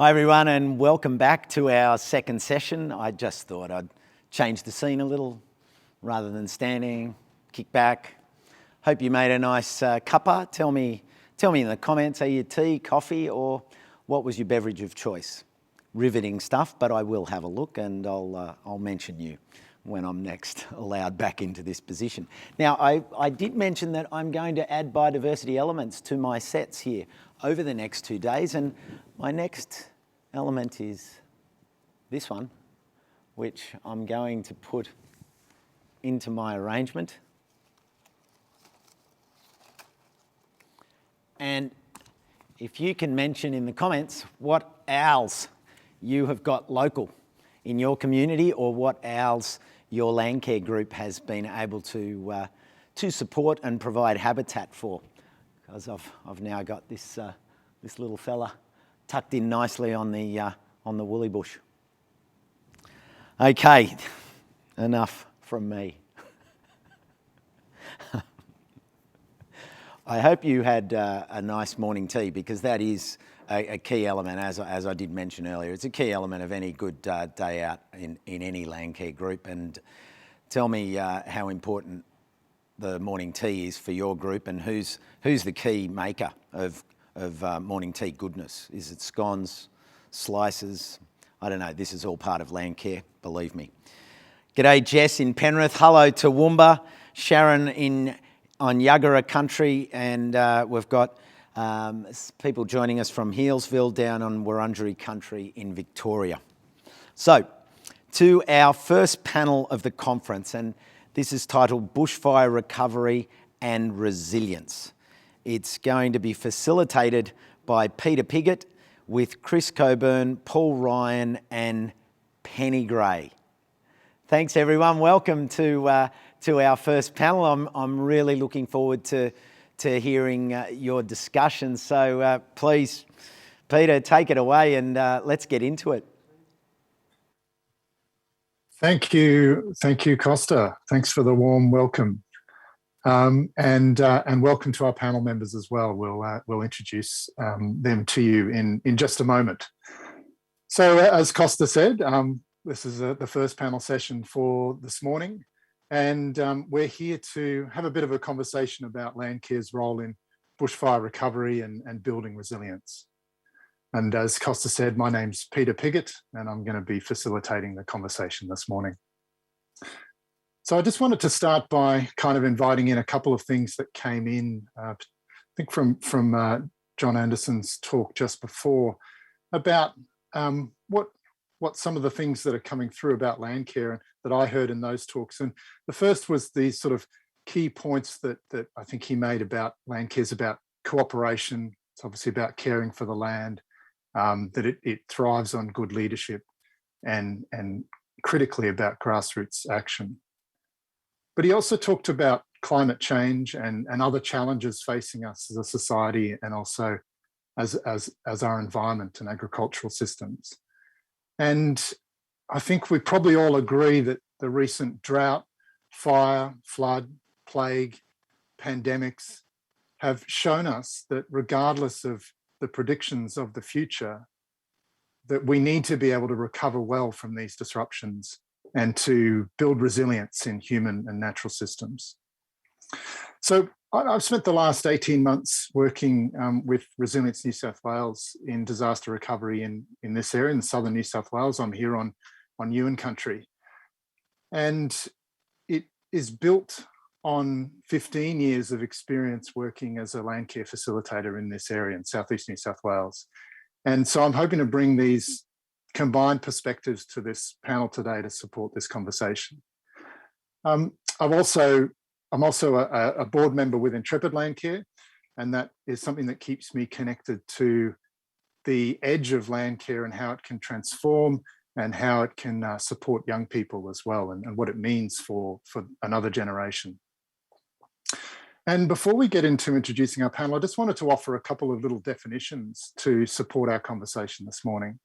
Hi everyone, and welcome back to our second session. I just thought I'd change the scene a little rather than standing, kick back. Hope you made a nice cuppa. Tell me in the comments, are you tea, coffee, or what was your beverage of choice? Riveting stuff, but I will have a look and I'll mention you when I'm next allowed back into this position. Now, I did mention that I'm going to add biodiversity elements to my sets here over the next 2 days, and my next element is this one, which I'm going to put into my arrangement. And if you can mention in the comments what owls you have got local in your community, or what owls your Landcare group has been able to support and provide habitat for, because I've now got this little fella tucked in nicely on the woolly bush. Okay, enough from me. I hope you had a nice morning tea, because that is a key element, as I did mention earlier. It's a key element of any good day out in any Landcare group. And tell me how important the morning tea is for your group, and who's the key maker of morning tea goodness. Is it scones, slices? I don't know. This is all part of Landcare, believe me. G'day Jess in Penrith. Hello Toowoomba. Sharon on Yuggera country, and we've got people joining us from Healesville down on Wurundjeri country in Victoria. So, to our first panel of the conference, and this is titled Bushfire Recovery and Resilience. It's going to be facilitated by Peter Piggott with Chris Cobern, Paul Ryan and Penny Gray. Thanks everyone. Welcome to our first panel. I'm really looking forward to hearing your discussion. So please, Peter, take it away and let's get into it. Thank you, Costa. Thanks for the warm welcome, and welcome to our panel members as well. We'll introduce them to you in just a moment. So, as Costa said, this is the first panel session for this morning. And we're here to have a bit of a conversation about Landcare's role in bushfire recovery and building resilience. And as Costa said, my name's Peter Piggott, and I'm going to be facilitating the conversation this morning. So I just wanted to start by kind of inviting in a couple of things that came in, I think from John Anderson's talk just before, about what some of the things that are coming through about Landcare that I heard in those talks. And the first was these sort of key points that I think he made about Landcare's about cooperation. It's obviously about caring for the land, that it thrives on good leadership, and critically about grassroots action. But he also talked about climate change and other challenges facing us as a society, and also as our environment and agricultural systems. And I think we probably all agree that the recent drought, fire, flood, plague, pandemics have shown us that regardless of the predictions of the future, that we need to be able to recover well from these disruptions and to build resilience in human and natural systems. So I've spent the last 18 months working with Resilience New South Wales in disaster recovery in this area, in southern New South Wales. I'm here on Yuin country. And it is built on 15 years of experience working as a Landcare facilitator in this area in southeast New South Wales. And so I'm hoping to bring these combined perspectives to this panel today to support this conversation. I'm also a board member with Intrepid Landcare, and that is something that keeps me connected to the edge of Landcare and how it can transform and how it can support young people as well, and what it means for another generation. And before we get into introducing our panel, I just wanted to offer a couple of little definitions to support our conversation this morning.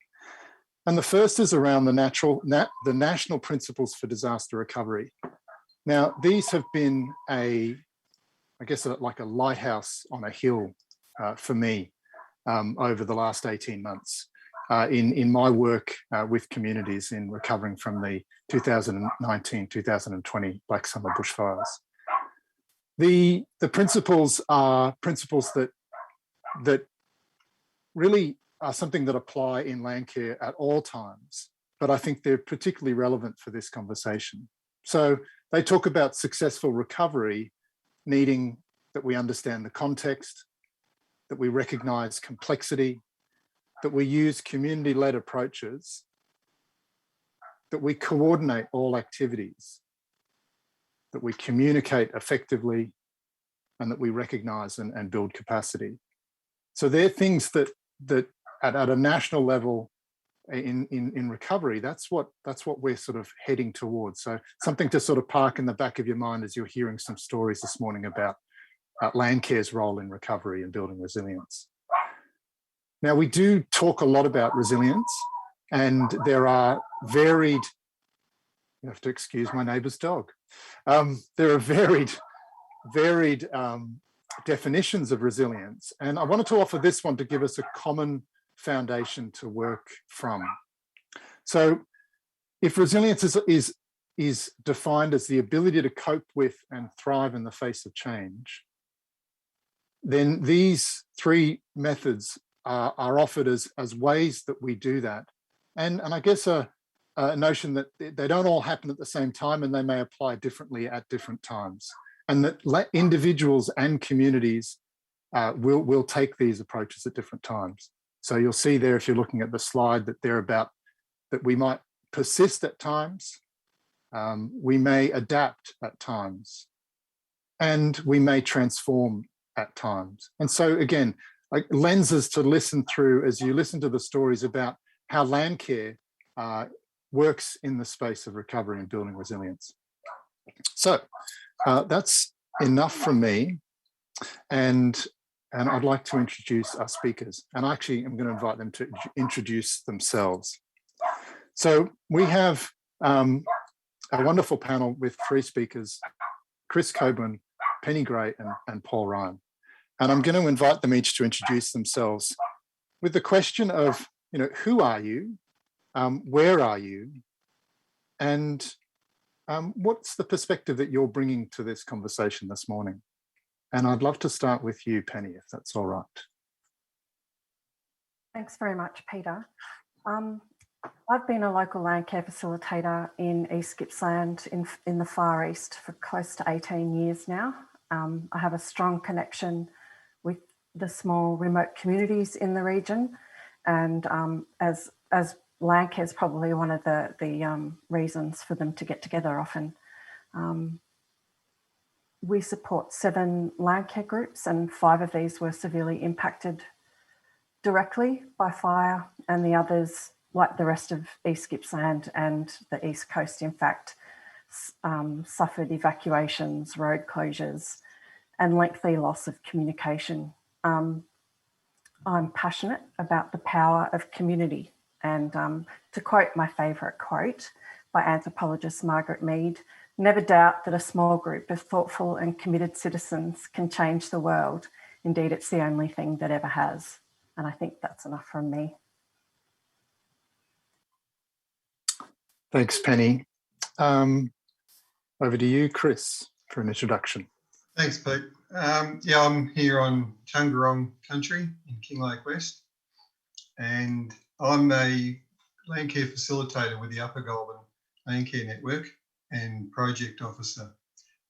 And the first is around the national principles for disaster recovery. Now, these have been like a lighthouse on a hill for me over the last 18 months. in my work with communities in recovering from the 2019-2020 Black Summer bushfires. The principles are principles that really are something that apply in Landcare at all times, but I think they're particularly relevant for this conversation. So they talk about successful recovery needing that we understand the context, that we recognise complexity, that we use community-led approaches, that we coordinate all activities, that we communicate effectively, and that we recognise and build capacity. So they're things that at a national level in recovery, that's what we're sort of heading towards. So something to sort of park in the back of your mind as you're hearing some stories this morning about Landcare's role in recovery and building resilience. Now, we do talk a lot about resilience, and there are varied, you have to excuse my neighbour's dog. There are varied definitions of resilience, and I wanted to offer this one to give us a common foundation to work from. So if resilience is defined as the ability to cope with and thrive in the face of change, then these three methods are offered as ways that we do that. And I guess a notion that they don't all happen at the same time, and they may apply differently at different times, and that individuals and communities will take these approaches at different times. So you'll see there, if you're looking at the slide, that they're about that we might persist at times, we may adapt at times, and we may transform at times. And so again, like lenses to listen through as you listen to the stories about how Landcare works in the space of recovery and building resilience. So that's enough from me, and I'd like to introduce our speakers, and actually I'm going to invite them to introduce themselves. So we have a wonderful panel with three speakers: Chris Cobern, Penny Gray, and Paul Ryan. And I'm going to invite them each to introduce themselves with the question of, who are you? Where are you? And what's the perspective that you're bringing to this conversation this morning? And I'd love to start with you, Penny, if that's all right. Thanks very much, Peter. I've been a local Landcare facilitator in East Gippsland in the Far East for close to 18 years now. I have a strong connection with the small remote communities in the region, and as Landcare is probably one of the reasons for them to get together often. We support 7 Landcare groups, and 5 of these were severely impacted directly by fire, and the others, like the rest of East Gippsland and the East Coast, in fact, suffered evacuations, road closures, and lengthy loss of communication. I'm passionate about the power of community, and to quote my favourite quote by anthropologist Margaret Mead, "Never doubt that a small group of thoughtful and committed citizens can change the world. Indeed, it's the only thing that ever has." And I think that's enough from me. Thanks, Penny. Over to you, Chris, for an introduction. Thanks, Pete. Yeah, I'm here on Tungarong country in Kinglake West, and I'm a Landcare facilitator with the Upper Goulburn Landcare Network and project officer.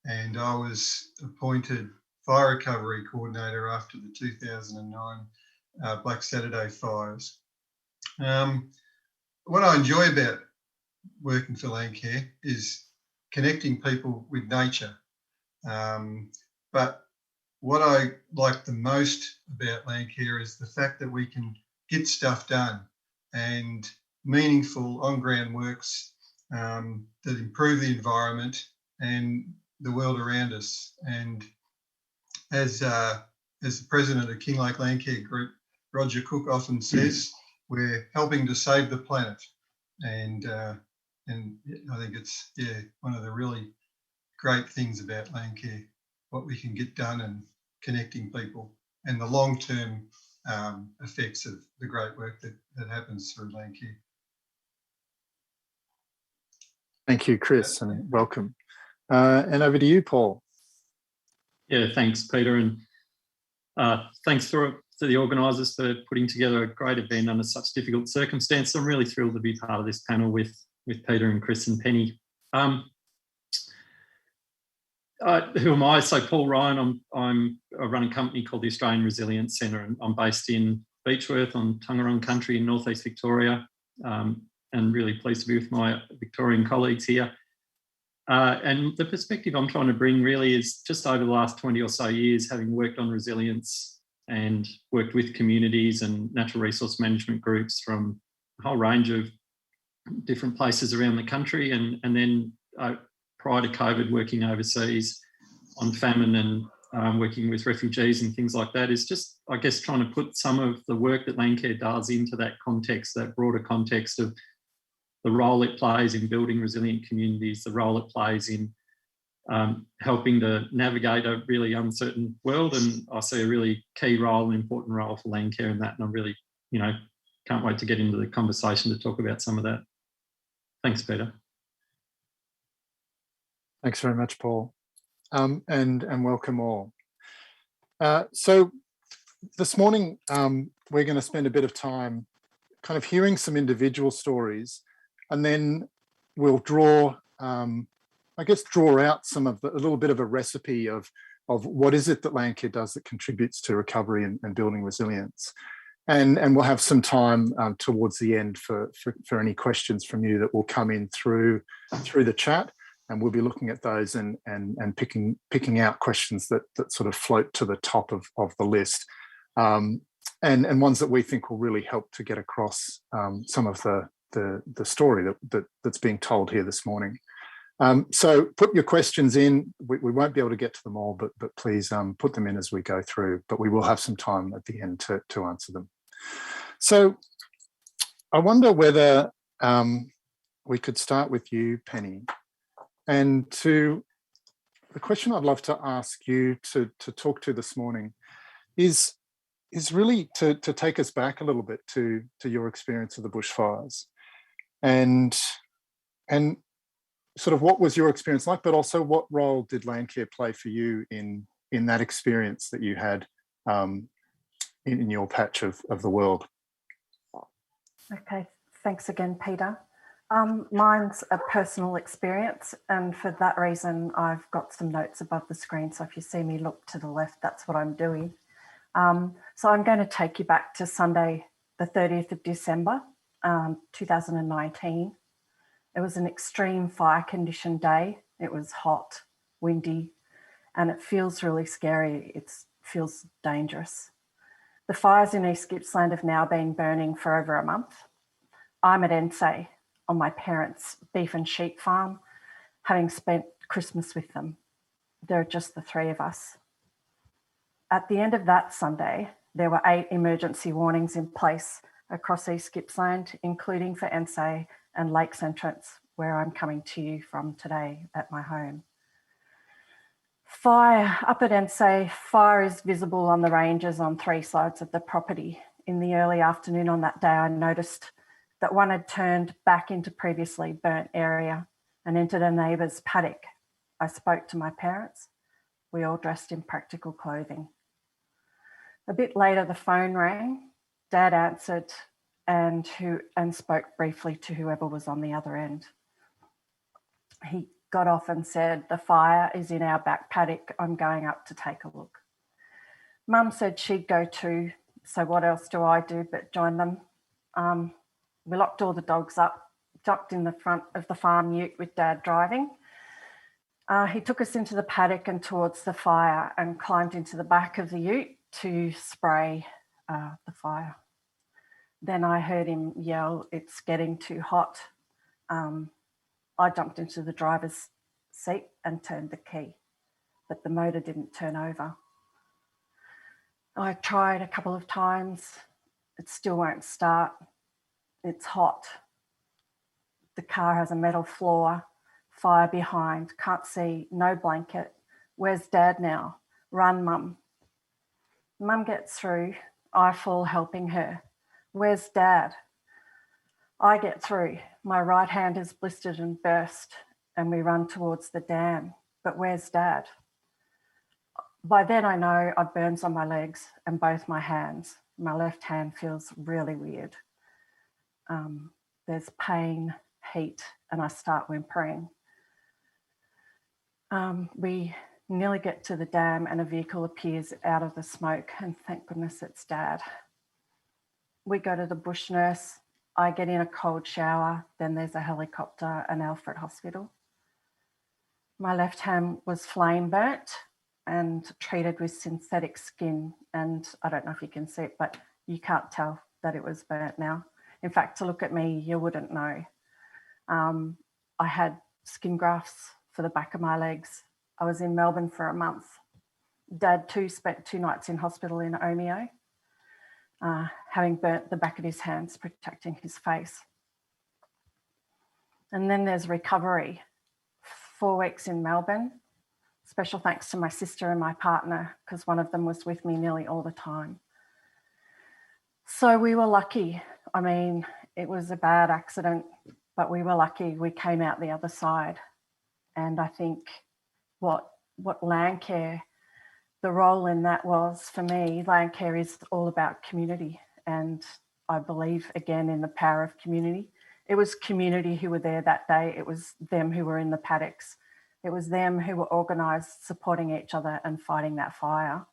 And I was appointed fire recovery coordinator after the 2009 Black Saturday fires. What I enjoy about working for Landcare is connecting people with nature. But what I like the most about Landcare is the fact that we can get stuff done and meaningful on-ground works that improve the environment and the world around us. And as the president of Kinglake Landcare Group, Roger Cook, often says, we're helping to save the planet. And I think it's one of the really great things about Landcare, what we can get done and connecting people, and the long-term effects of the great work that happens through Landcare. Thank you, Chris, and welcome. And over to you, Paul. Yeah, thanks, Peter, and thanks to the organisers for putting together a great event under such difficult circumstances. I'm really thrilled to be part of this panel with Peter and Chris and Penny. Who am I? So Paul Ryan, I run a company called the Australian Resilience Centre, and I'm based in Beechworth on Tungarong country in northeast Victoria, and really pleased to be with my Victorian colleagues here. And the perspective I'm trying to bring really is just over the last 20 or so years, having worked on resilience and worked with communities and natural resource management groups from a whole range of different places around the country, and then prior to COVID, working overseas on famine and working with refugees and things like that, is just, I guess, trying to put some of the work that Landcare does into that context, that broader context of the role it plays in building resilient communities, the role it plays in helping to navigate a really uncertain world. And I see a really key role, an important role for Landcare in that. And I'm really, can't wait to get into the conversation to talk about some of that. Thanks, Peter. Thanks very much, Paul, and welcome all. So this morning, we're going to spend a bit of time kind of hearing some individual stories, and then we'll draw out some of a little bit of a recipe of what is it that Landcare does that contributes to recovery and building resilience. And we'll have some time towards the end for any questions from you that will come in through the chat. And we'll be looking at those and picking out questions that sort of float to the top of the list, and ones that we think will really help to get across some of the story that's being told here this morning. So put your questions in. We won't be able to get to them all, but please put them in as we go through. But we will have some time at the end to answer them. So I wonder whether we could start with you, Penny. And the question I'd love to ask you to talk to this morning is really to take us back a little bit to your experience of the bushfires, and sort of what was your experience like, but also what role did Landcare play for you in that experience that you had in your patch of the world? Okay, thanks again, Peter. Mine's a personal experience, and for that reason, I've got some notes above the screen. So if you see me look to the left, that's what I'm doing. So I'm going to take you back to Sunday, the 30th of December, 2019. It was an extreme fire condition day. It was hot, windy, and it feels really scary. It feels dangerous. The fires in East Gippsland have now been burning for over a month. I'm at NSA on my parents' beef and sheep farm, having spent Christmas with them. There are just the three of us. At the end of that Sunday, there were 8 emergency warnings in place across East Gippsland, including for NSA and Lakes Entrance, where I'm coming to you from today at my home. Fire up at NSA, fire is visible on the ranges on 3 sides of the property. In the early afternoon on that day, I noticed that one had turned back into previously burnt area and entered a neighbour's paddock. I spoke to my parents. We all dressed in practical clothing. A bit later, the phone rang. Dad answered and spoke briefly to whoever was on the other end. He got off and said, "The fire is in our back paddock. I'm going up to take a look." Mum said she'd go too, so what else do I do but join them? We locked all the dogs up, ducked in the front of the farm ute with Dad driving. He took us into the paddock and towards the fire and climbed into the back of the ute to spray the fire. Then I heard him yell, "It's getting too hot." I jumped into the driver's seat and turned the key, but the motor didn't turn over. I tried a couple of times. It still won't start. It's hot. The car has a metal floor, fire behind, can't see, no blanket. Where's Dad now? Run, Mum. Mum gets through. I fall helping her. Where's Dad? I get through. My right hand is blistered and burst, and we run towards the dam. But where's Dad? By then I know I've burns on my legs and both my hands. My left hand feels really weird. There's pain, heat, and I start whimpering. We nearly get to the dam and a vehicle appears out of the smoke, and thank goodness it's Dad. We go to the bush nurse. I get in a cold shower, then there's a helicopter and Alfred Hospital. My left hand was flame burnt and treated with synthetic skin. And I don't know if you can see it, but you can't tell that it was burnt now. In fact, to look at me, you wouldn't know. I had skin grafts for the back of my legs. I was in Melbourne for a month. Dad too spent 2 nights in hospital in Omeo, having burnt the back of his hands, protecting his face. And then there's recovery. 4 weeks in Melbourne. Special thanks to my sister and my partner, because one of them was with me nearly all the time. So we were lucky. I mean, it was a bad accident, but we were lucky we came out the other side. And I think what Landcare, the role in that was for me, Landcare is all about community. And I believe again in the power of community. It was community who were there that day. It was them who were in the paddocks. It was them who were organised, supporting each other and fighting that fire.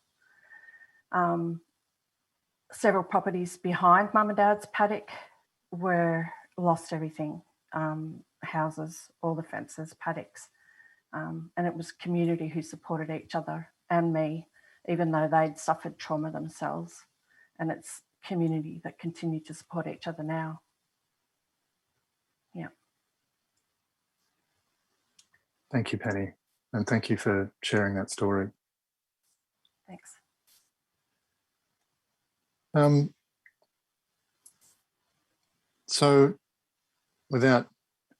Several properties behind Mum and Dad's paddock lost everything. Houses, all the fences, paddocks. And it was community who supported each other and me, even though they'd suffered trauma themselves. And it's community that continue to support each other now. Yeah. Thank you, Penny. And thank you for sharing that story. Thanks. So without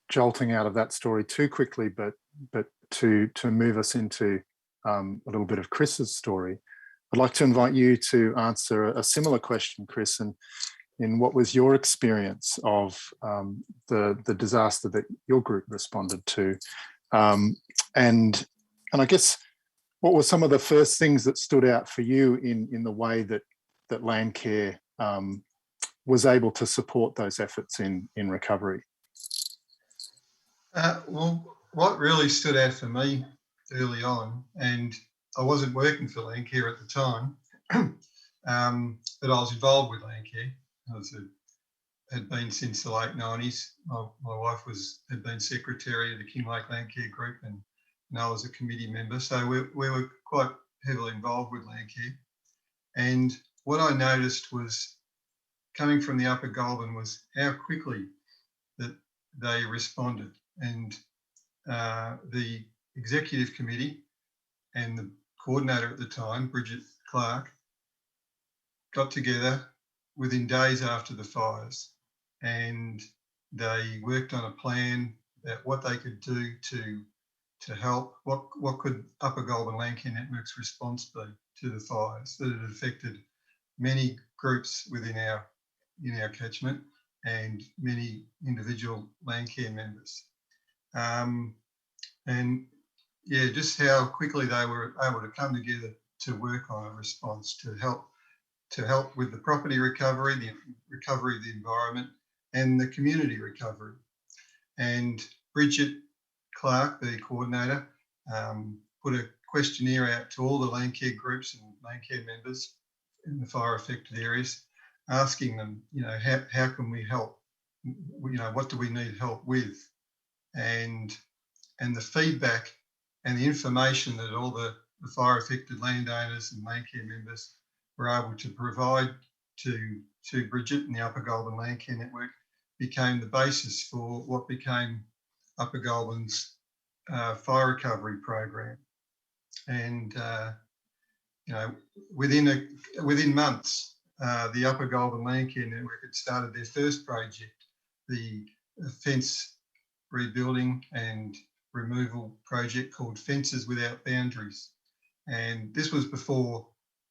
jolting out of that story too quickly, but to move us into a little bit of Chris's story, I'd like to invite you to answer a similar question, Chris, and in what was your experience of the disaster that your group responded to, and I guess what were some of the first things that stood out for you in the way that Landcare was able to support those efforts in recovery? Well, what really stood out for me early on, and I wasn't working for Landcare at the time, but I was involved with Landcare. Had been since the late 90s. My wife had been secretary of the Kinglake Landcare Group, and I was a committee member. So we were quite heavily involved with Landcare. And what I noticed was, coming from the Upper Goulburn, was how quickly that they responded. And the executive committee and the coordinator at the time, Bridget Clark, got together within days after the fires, and they worked on a plan about what they could do to help. What could Upper Goulburn Landcare Network's response be to the fires that had affected many groups within our catchment and many individual Landcare members. And yeah, just how quickly they were able to come together to work on a response to help with the property recovery, the recovery of the environment, and the community recovery. And Bridget Clark, the coordinator, put a questionnaire out to all the Landcare groups and Landcare members in the fire affected areas, asking them, how can we help? What do we need help with? And the feedback and the information that all the fire affected landowners and Landcare members were able to provide to Bridget and the Upper Goulburn Landcare Network became the basis for what became Upper Goulburn's fire recovery program. And within months, the Upper Goulburn Landcare Network had started their first project, the fence rebuilding and removal project called Fences Without Boundaries. And this was before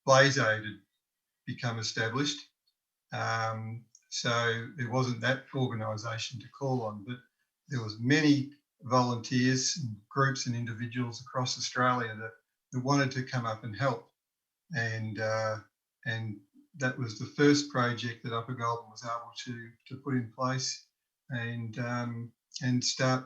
Blaze Aid become established. So there wasn't that organisation to call on, but there was many volunteers and groups and individuals across Australia that wanted to come up and help. And that was the first project that Upper Goulburn was able to put in place and start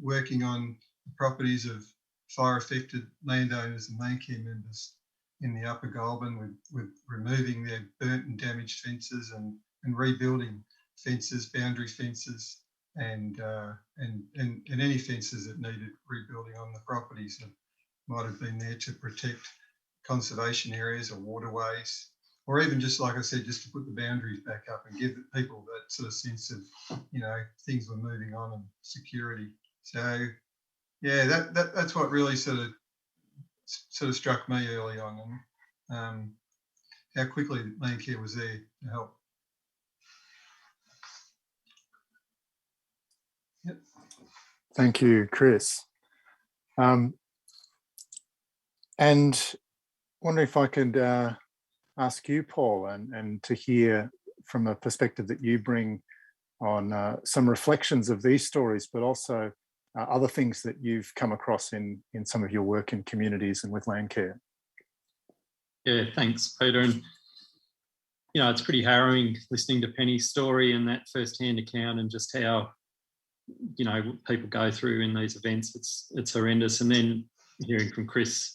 working on the properties of fire-affected landowners and Landcare members in the Upper Goulburn with removing their burnt and damaged fences and rebuilding fences, boundary fences, and any fences that needed rebuilding on the properties that might have been there to protect conservation areas or waterways, or even just, like I said, just to put the boundaries back up and give people that sort of sense of, you know, things were moving on and security. So yeah, that's what really sort of struck me early on, and how quickly Landcare was there to help. Yep. Thank you, Chris. And wonder if I could ask you, Paul, and to hear from a perspective that you bring on some reflections of these stories, but also other things that you've come across in some of your work in communities and with Landcare. Yeah, thanks, Peter. And, you know, it's pretty harrowing listening to Penny's story and that first-hand account and just how, you know, people go through in these events. It's horrendous. And then hearing from Chris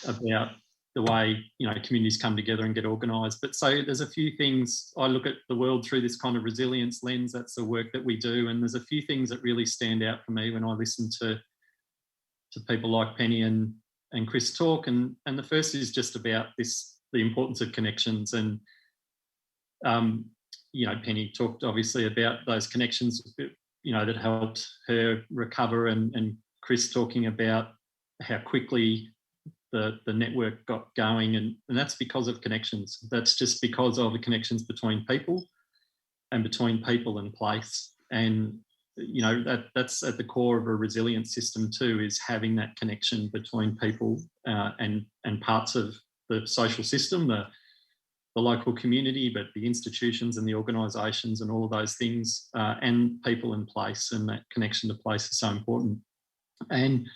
about the way, you know, communities come together and get organised. But so there's a few things, I look at the world through this kind of resilience lens. That's the work that we do. And there's a few things that really stand out for me when I listen to people like Penny and Chris talk. And the first is just about the importance of connections. And, you know, Penny talked obviously about those connections, you know, that helped her recover, and Chris talking about how quickly the network got going, and that's because of connections. That's just because of the connections between people and between people and place. And, you know, that's at the core of a resilient system too, is having that connection between people and parts of the social system, the local community, but the institutions and the organisations and all of those things, and people in place, and that connection to place is so important. And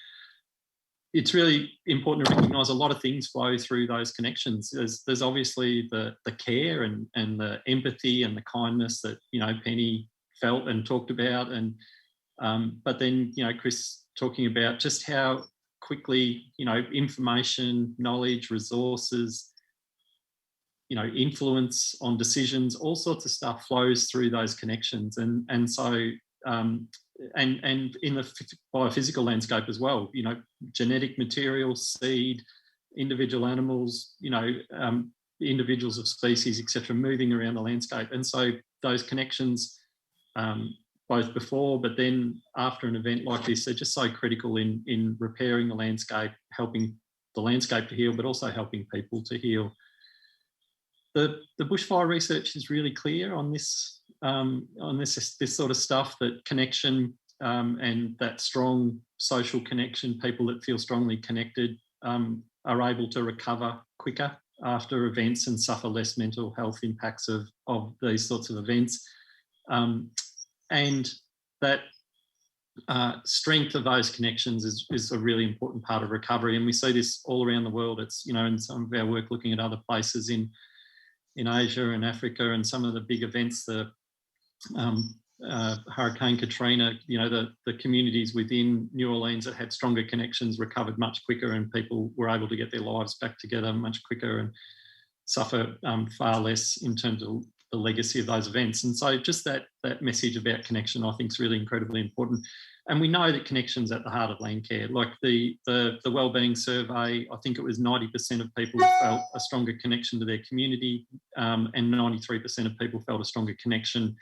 it's really important to recognise a lot of things flow through those connections. There's obviously the care and the empathy and the kindness that, you know, Penny felt and talked about, and but then, you know, Chris talking about just how quickly, you know, information, knowledge, resources, you know, influence on decisions, all sorts of stuff flows through those connections, and so and in the biophysical landscape as well, you know, genetic material, seed, individual animals, you know, individuals of species, etc., moving around the landscape. And so those connections, both before but then after an event like this, are just so critical in repairing the landscape, helping the landscape to heal, but also helping people to heal. The bushfire research is really clear on this sort of stuff, that connection and that strong social connection, people that feel strongly connected are able to recover quicker after events and suffer less mental health impacts of these sorts of events. And that strength of those connections is a really important part of recovery. And we see this all around the world. It's, you know, in some of our work looking at other places in Asia and Africa, and some of the big events, the Hurricane Katrina, you know, the communities within New Orleans that had stronger connections recovered much quicker, and people were able to get their lives back together much quicker and suffer far less in terms of the legacy of those events. And so just that message about connection, I think, is really incredibly important. And we know that connection's at the heart of Landcare. Like the wellbeing survey, I think it was 90% of people felt a stronger connection to their community, and 93% of people felt a stronger connection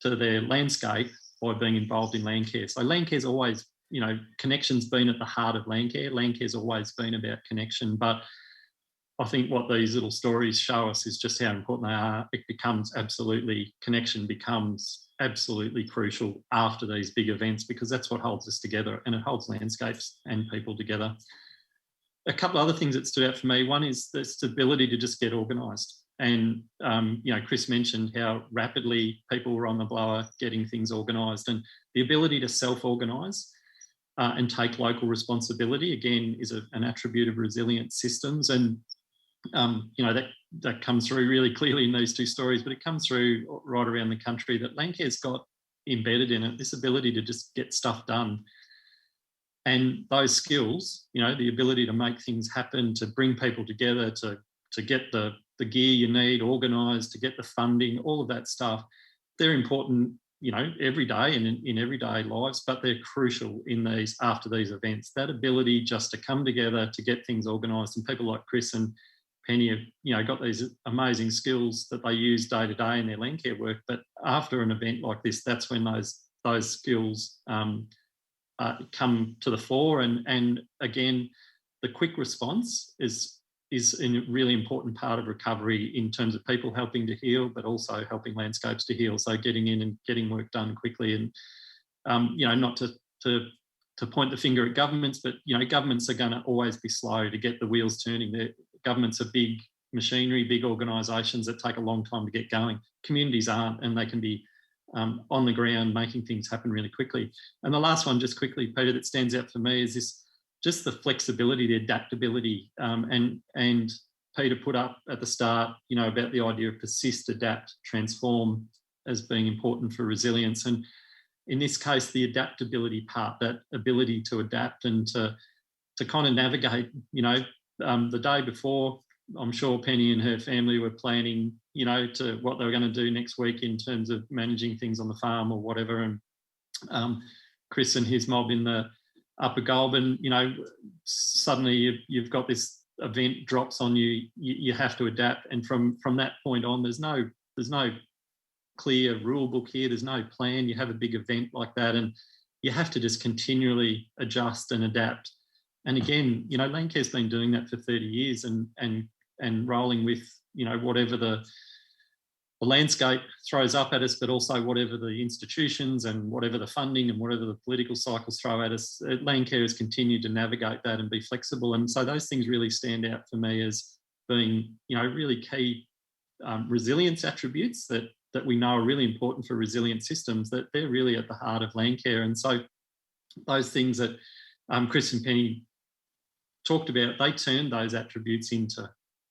to their landscape by being involved in Landcare. So Landcare's always, you know, connection's been at the heart of Landcare. Landcare's always been about connection, but I think what these little stories show us is just how important they are. Connection becomes absolutely crucial after these big events, because that's what holds us together, and it holds landscapes and people together. a couple of other things that stood out for me. One is the ability to just get organised. And, Chris mentioned how rapidly people were on the blower getting things organised, and the ability to self-organise and take local responsibility, again, is an attribute of resilient systems. And, that comes through really clearly in these two stories, but it comes through right around the country that Landcare's got embedded in it, this ability to just get stuff done. And those skills, the ability to make things happen, to bring people together, to get the gear you need organised, to get the funding, all of that stuff, they're important, every day and in everyday lives, but they're crucial after these events. That ability just to come together, to get things organised, and people like Chris and Penny have, got these amazing skills that they use day to day in their Landcare work. But after an event like this, that's when those skills come to the fore. And again, the quick response is a really important part of recovery in terms of people helping to heal, but also helping landscapes to heal. So getting in and getting work done quickly, and not to point the finger at governments, but governments are going to always be slow to get the wheels turning. Governments are big machinery, big organisations that take a long time to get going. Communities aren't, and they can be on the ground making things happen really quickly. And the last one, just quickly, Peter, that stands out for me is just the flexibility, the adaptability, and Peter put up at the start, about the idea of persist, adapt, transform as being important for resilience. And in this case, the adaptability part, that ability to adapt and to kind of navigate, the day before, I'm sure Penny and her family were planning, to what they were going to do next week in terms of managing things on the farm or whatever. And Chris and his mob in the Upper Goulburn, suddenly you've got this event drops on you. You have to adapt, and from that point on, there's no clear rule book here. There's no plan. You have a big event like that, and you have to just continually adjust and adapt. And again, Landcare's been doing that for 30 years, and rolling with whatever the landscape throws up at us, but also whatever the institutions and whatever the funding and whatever the political cycles throw at us. Landcare has continued to navigate that and be flexible. And so those things really stand out for me as being, really key resilience attributes that we know are really important for resilient systems, that they're really at the heart of Landcare. And so those things that Chris and Penny talked about, they turned those attributes into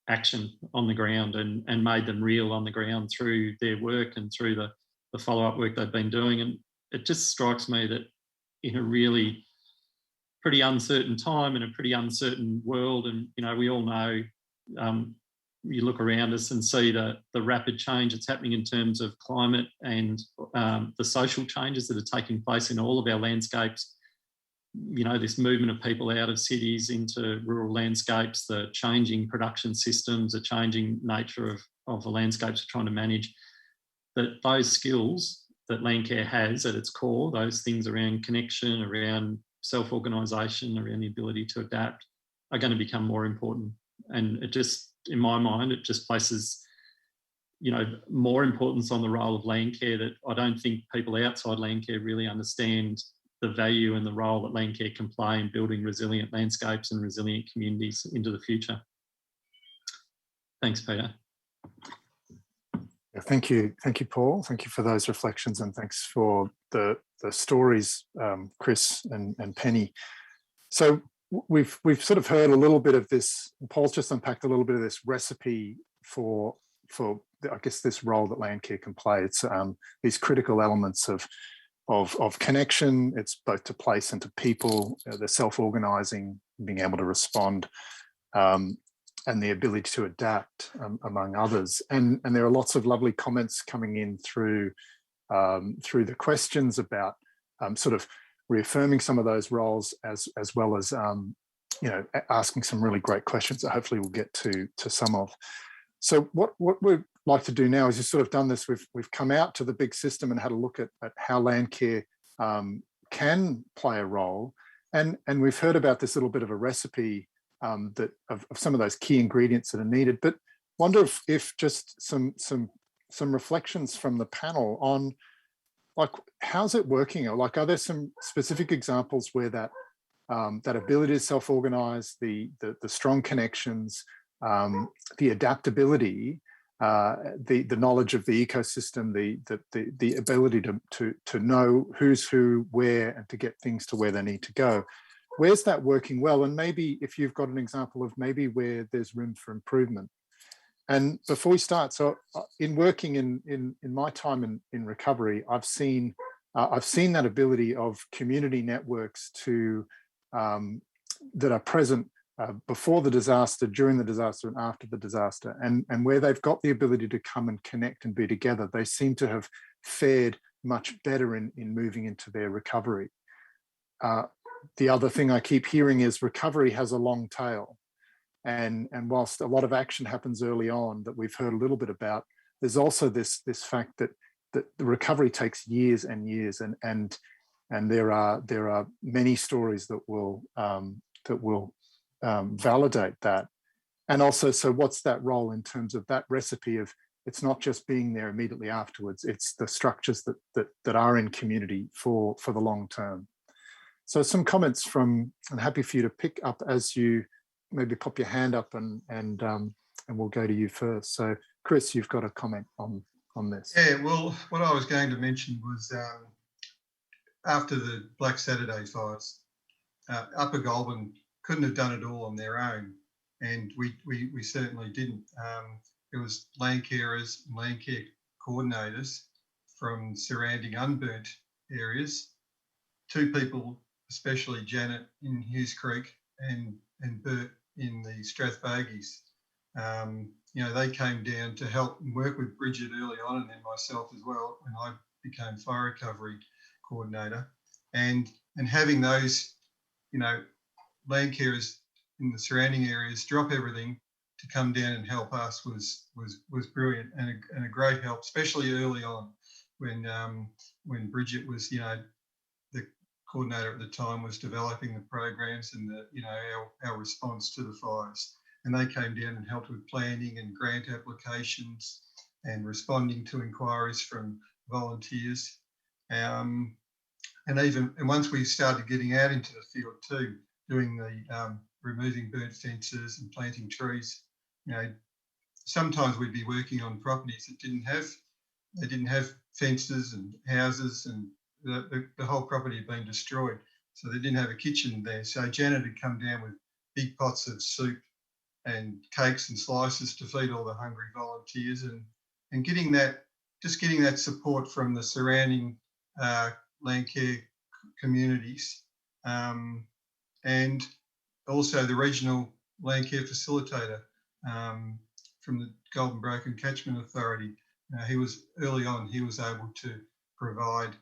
action on the ground and made them real on the ground through their work and through the follow-up work they've been doing. And it just strikes me that in a really pretty uncertain time, in a pretty uncertain world, and we all know, you look around us and see the rapid change that's happening in terms of climate and the social changes that are taking place in all of our landscapes. This movement of people out of cities into rural landscapes, the changing production systems, the changing nature of the landscapes we're trying to manage, that those skills that Landcare has at its core, those things around connection, around self-organisation, around the ability to adapt, are going to become more important. And it just, in my mind, it just places, more importance on the role of Landcare that I don't think people outside Landcare really understand the value and the role that Landcare can play in building resilient landscapes and resilient communities into the future. Thanks, Peter. Thank you, Paul. Thank you for those reflections, and thanks for the stories, Chris and Penny. So we've sort of heard a little bit of this. Paul's just unpacked a little bit of this recipe for I guess this role that Landcare can play. It's these critical elements of connection. It's both to place and to people, the self-organising, being able to respond, and the ability to adapt, among others. And there are lots of lovely comments coming in through the questions about sort of reaffirming some of those roles, as well as asking some really great questions that hopefully we'll get to some of. So what we'd like to do now is, you've sort of done this, we've come out to the big system and had a look at how Landcare can play a role, and we've heard about this little bit of a recipe that of some of those key ingredients that are needed. But wonder if just some reflections from the panel on, like, how's it working? Or like, are there some specific examples where that that ability to self-organize, the strong connections, the adaptability, the knowledge of the ecosystem, the ability to know who's who, where, and to get things to where they need to go. Where's that working well? And maybe if you've got an example of maybe where there's room for improvement. And before we start, so in working in my time in recovery, I've seen that ability of community networks to that are present before the disaster, during the disaster, and after the disaster, and where they've got the ability to come and connect and be together, they seem to have fared much better in moving into their recovery. The other thing I keep hearing is recovery has a long tail. And whilst a lot of action happens early on that we've heard a little bit about, there's also this fact that the recovery takes years and years, and there are many stories that will validate that. And also, so what's that role in terms of that recipe of, it's not just being there immediately afterwards, it's the structures that are in community for the long term. So some comments from, I'm happy for you to pick up as you maybe pop your hand up, and we'll go to you first. So Chris, you've got a comment on this. Yeah, well, what I was going to mention was after the Black Saturday fires, Upper Goulburn couldn't have done it all on their own, and we certainly didn't. It was Landcarers and Landcare coordinators from surrounding unburnt areas, two people, especially Janet in Hughes Creek and Bert in the Strathbogies. You know, they came down to help and work with Bridget early on, and then myself as well when I became fire recovery coordinator. And having those, you know, Landcarers in the surrounding areas drop everything to come down and help us was brilliant, and a great help, especially early on when Bridget was, you know, the coordinator at the time, was developing the programs and the, you know, our response to the fires. And they came down and helped with planning and grant applications and responding to inquiries from volunteers. And once we started getting out into the field too, doing the removing burnt fences and planting trees, you know, sometimes we'd be working on properties that didn't have fences and houses, and the whole property had been destroyed. So they didn't have a kitchen there. So Janet had come down with big pots of soup and cakes and slices to feed all the hungry volunteers, and getting that support from the surrounding Landcare communities, and also the regional Landcare facilitator from the Goulburn Broken Catchment Authority. He was early on, he was able to provide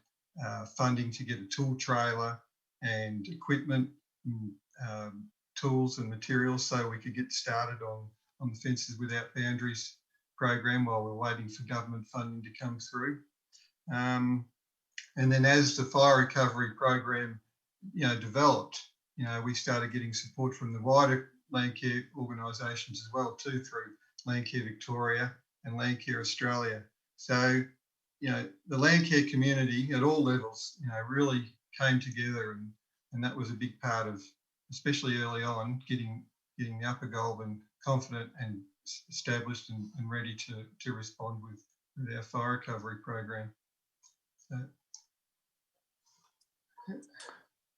funding to get a tool trailer and equipment, and, tools and materials, so we could get started on the Fences Without Boundaries program while we're waiting for government funding to come through. And then as the fire recovery program, you know, developed, you know, we started getting support from the wider Landcare organisations as well too, through Landcare Victoria and Landcare Australia. So, you know, the Landcare community at all levels, you know, really came together, and that was a big part of, especially early on, getting the Upper Goulburn confident and established and ready to respond with our fire recovery program. So,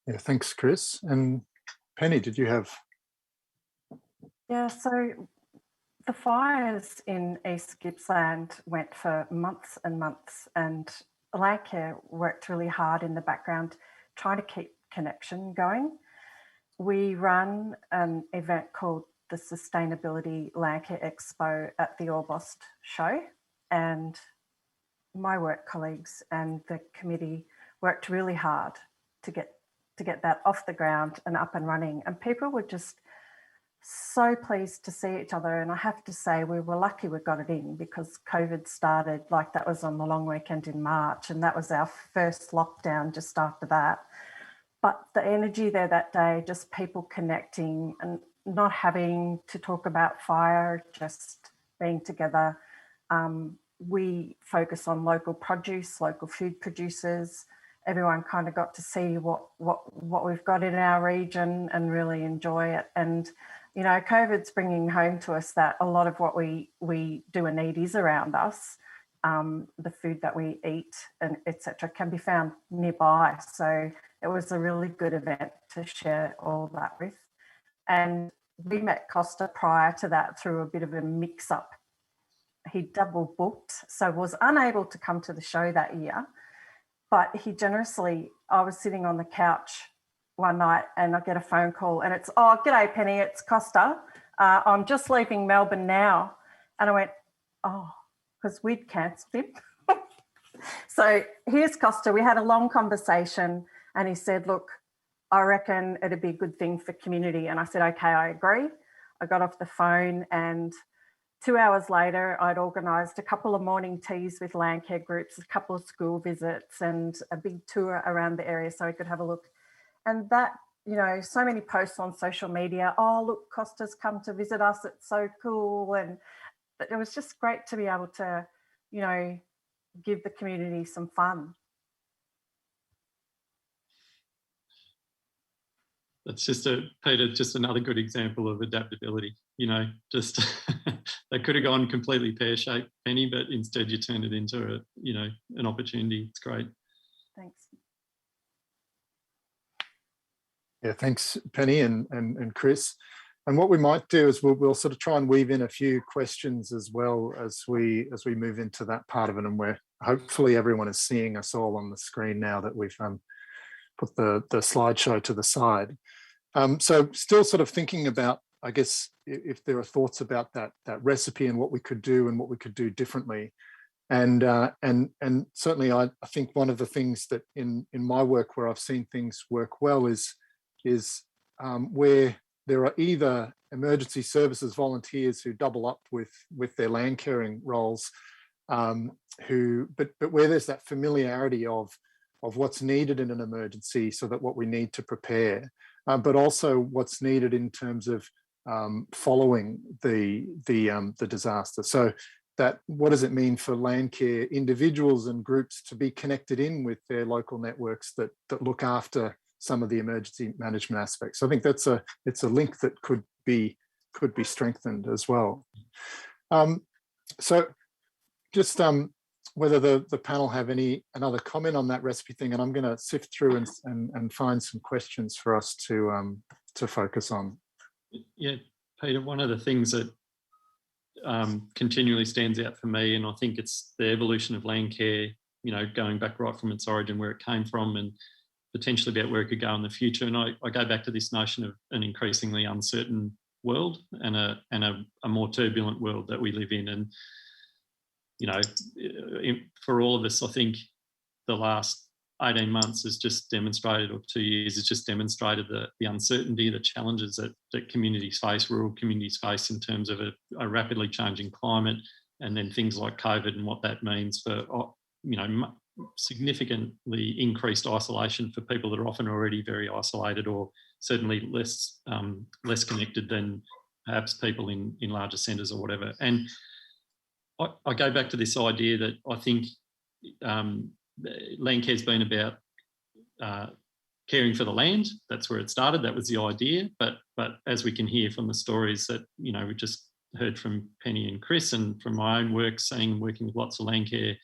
yeah, thanks, Chris. And Penny, did you have? Yeah, so the fires in East Gippsland went for months and months, and Landcare worked really hard in the background trying to keep connection going. We run an event called the Sustainability Landcare Expo at the Orbost show, and my work colleagues and the committee worked really hard to get that off the ground and up and running. And people were just so pleased to see each other. And I have to say, we were lucky we got it in, because COVID started, like, that was on the long weekend in March, and that was our first lockdown just after that. But the energy there that day, just people connecting and not having to talk about fire, just being together. We focus on local produce, local food producers, everyone kind of got to see what we've got in our region and really enjoy it. And, you know, COVID's bringing home to us that a lot of what we do and need is around us. The food that we eat and etc. can be found nearby. So it was a really good event to share all that with. And we met Costa prior to that through a bit of a mix-up. He double booked, so was unable to come to the show that year. But he generously, I was sitting on the couch one night and I get a phone call and it's, oh, g'day Penny, it's Costa. I'm just leaving Melbourne now. And I went, oh, because we'd cancelled him. So here's Costa. We had a long conversation and he said, look, I reckon it'd be a good thing for community. And I said, okay, I agree. I got off the phone and 2 hours later, I'd organised a couple of morning teas with Landcare groups, a couple of school visits and a big tour around the area so I could have a look. And that, you know, so many posts on social media, oh, look, Costa's come to visit us. It's so cool. And it was just great to be able to, you know, give the community some fun. That's just Peter, just another good example of adaptability. You know, just they could have gone completely pear-shaped, Penny, but instead you turned it into a, you know, an opportunity. It's great. Thanks. Yeah, thanks, Penny and Chris. And what we might do is we'll sort of try and weave in a few questions as well as we move into that part of it, and where hopefully everyone is seeing us all on the screen now that we've put the slideshow to the side. So still sort of thinking about, I guess, if there are thoughts about that recipe and what we could do and what we could do differently. And certainly I think one of the things that in my work where I've seen things work well is where there are either emergency services volunteers who double up with their land caring roles, but where there's that familiarity of what's needed in an emergency, so that what we need to prepare, but also what's needed in terms of following the disaster. So that, what does it mean for Landcare individuals and groups to be connected in with their local networks that look after some of the emergency management aspects? So I think it's a link that could be strengthened as well. So just whether the panel have another comment on that recipe thing, and I'm going to sift through and find some questions for us to focus on. Yeah, Peter, one of the things that continually stands out for me, and I think it's the evolution of Landcare, you know, going back right from its origin, where it came from, and potentially about where it could go in the future. And I go back to this notion of an increasingly uncertain world and a more turbulent world that we live in. And, you know, for all of us, I think the last 18 months has just demonstrated, or 2 years has just demonstrated the uncertainty, the challenges that communities face, rural communities face, in terms of a rapidly changing climate, and then things like COVID and what that means for, you know, significantly increased isolation for people that are often already very isolated, or certainly less connected than perhaps people in larger centres or whatever. And I go back to this idea that I think Landcare's been about caring for the land. That's where it started. That was the idea. But as we can hear from the stories that, you know, we just heard from Penny and Chris, and from my own work, working with lots of Landcare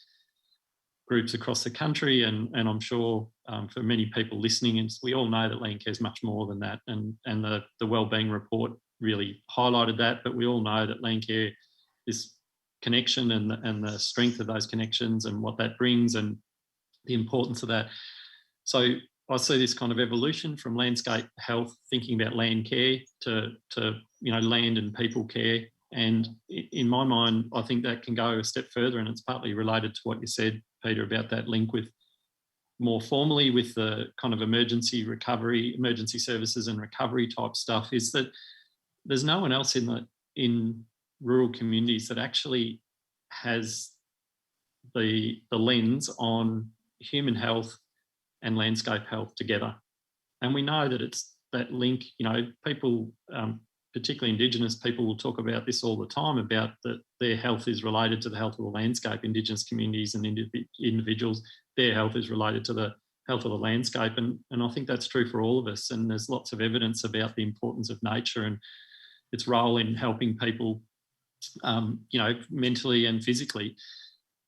groups across the country, and I'm sure for many people listening, and we all know that Landcare is much more than that, and the wellbeing report really highlighted that. But we all know that Landcare is connection, and the strength of those connections, and what that brings, and the importance of that. So I see this kind of evolution from landscape health, thinking about land care, to you know, land and people care. And in my mind, I think that can go a step further, and it's partly related to what you said, Peter, about that link with more formally with the kind of emergency recovery, emergency services and recovery type stuff, is that there's no one else in rural communities that actually has the lens on human health and landscape health together. And we know that it's that link, you know, people, particularly Indigenous people, will talk about this all the time, about that their health is related to the health of the landscape. Indigenous communities and individuals, their health is related to the health of the landscape. And I think that's true for all of us. And there's lots of evidence about the importance of nature and its role in helping people, you know, mentally and physically.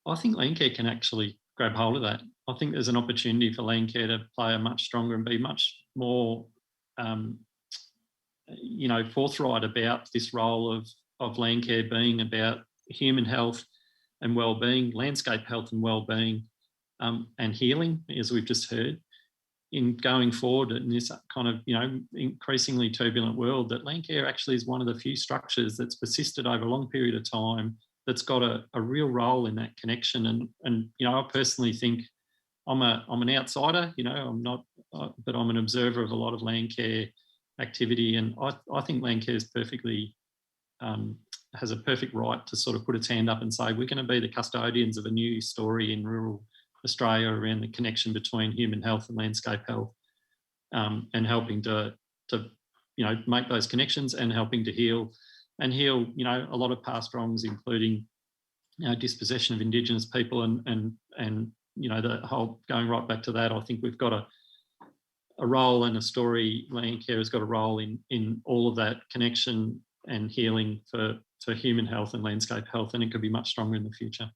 I think Landcare can actually grab hold of that. I think there's an opportunity for Landcare to play a much stronger and be much more, you know, forthright about this role of Landcare being about human health and well-being, landscape health and well-being, and healing, as we've just heard, in going forward in this kind of, you know, increasingly turbulent world. That Landcare actually is one of the few structures that's persisted over a long period of time, that's got a real role in that connection. And you know, I personally think I'm an outsider, you know, I'm not, but I'm an observer of a lot of Landcare activity, and I think Landcare is perfectly, has a perfect right to sort of put its hand up and say, we're going to be the custodians of a new story in rural Australia around the connection between human health and landscape health, and helping to you know, make those connections and helping to heal, you know, a lot of past wrongs, including, you know, dispossession of Indigenous people and you know, the whole, going right back to that. I think we've got a role and a story. Landcare has got a role in all of that connection and healing for human health and landscape health, and it could be much stronger in the future.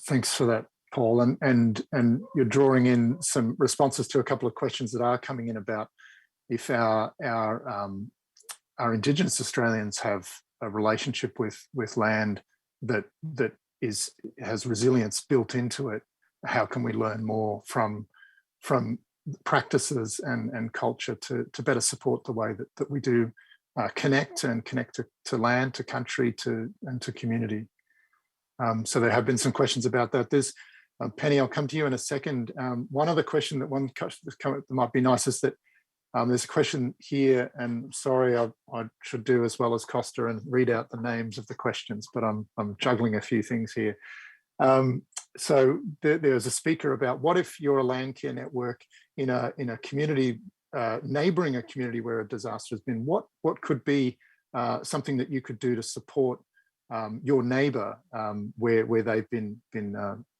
Thanks for that, Paul. And you're drawing in some responses to a couple of questions that are coming in about if our Indigenous Australians have a relationship with land that has resilience built into it. How can we learn more from practices and culture to better support the way that we do connect to land, to country, and to community? So there have been some questions about that. There's Penny, I'll come to you in a second. One other question that might be nice is that there's a question here, and sorry, I should do as well as Costa and read out the names of the questions, but I'm juggling a few things here. So there's a speaker about, what if you're a Landcare network in a community neighbouring a community where a disaster has been? What could be something that you could do to support your neighbour where they've been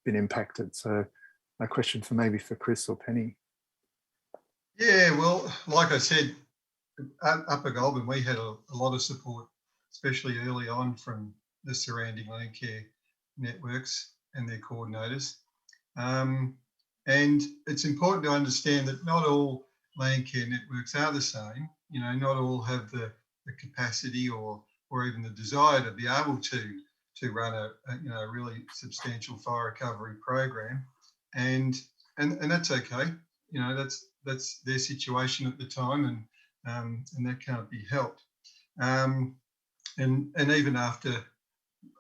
impacted? So a question for Chris or Penny. Yeah, well, like I said, Upper Goulburn, we had a lot of support, especially early on, from the surrounding Landcare networks and their coordinators. And it's important to understand that not all Landcare networks are the same. You know, not all have the capacity or even the desire to be able to run a really substantial fire recovery program, and that's okay. You know, that's their situation at the time, and that can't be helped. And even after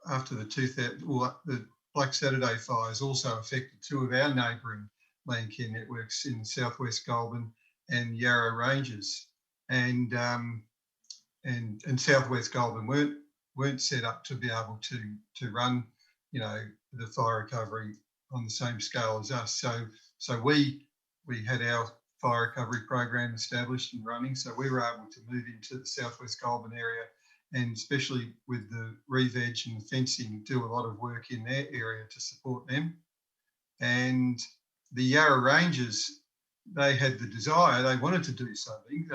the Black Saturday fires also affected two of our neighbouring Landcare networks in southwest Goulburn and Yarra Ranges, and southwest Goulburn weren't set up to be able to run, you know, the fire recovery on the same scale as us. So we had our fire recovery program established and running, so we were able to move into the southwest Goulburn area, and especially with the re-veg and the fencing, do a lot of work in their area to support them. And the Yarra Ranges, they had the desire, they wanted to do something.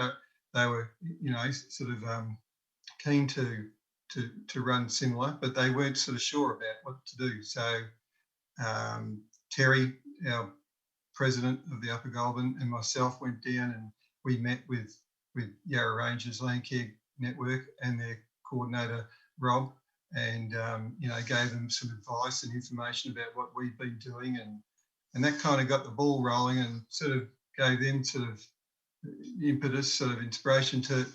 They were, you know, sort of keen to run similar, but they weren't sort of sure about what to do. So Terry, our president of the Upper Goulburn, and myself went down and we met with Yarra Ranges Landcare Network and their coordinator Rob, and you know, gave them some advice and information about what we've been doing, and that kind of got the ball rolling and sort of gave them sort of impetus, sort of inspiration to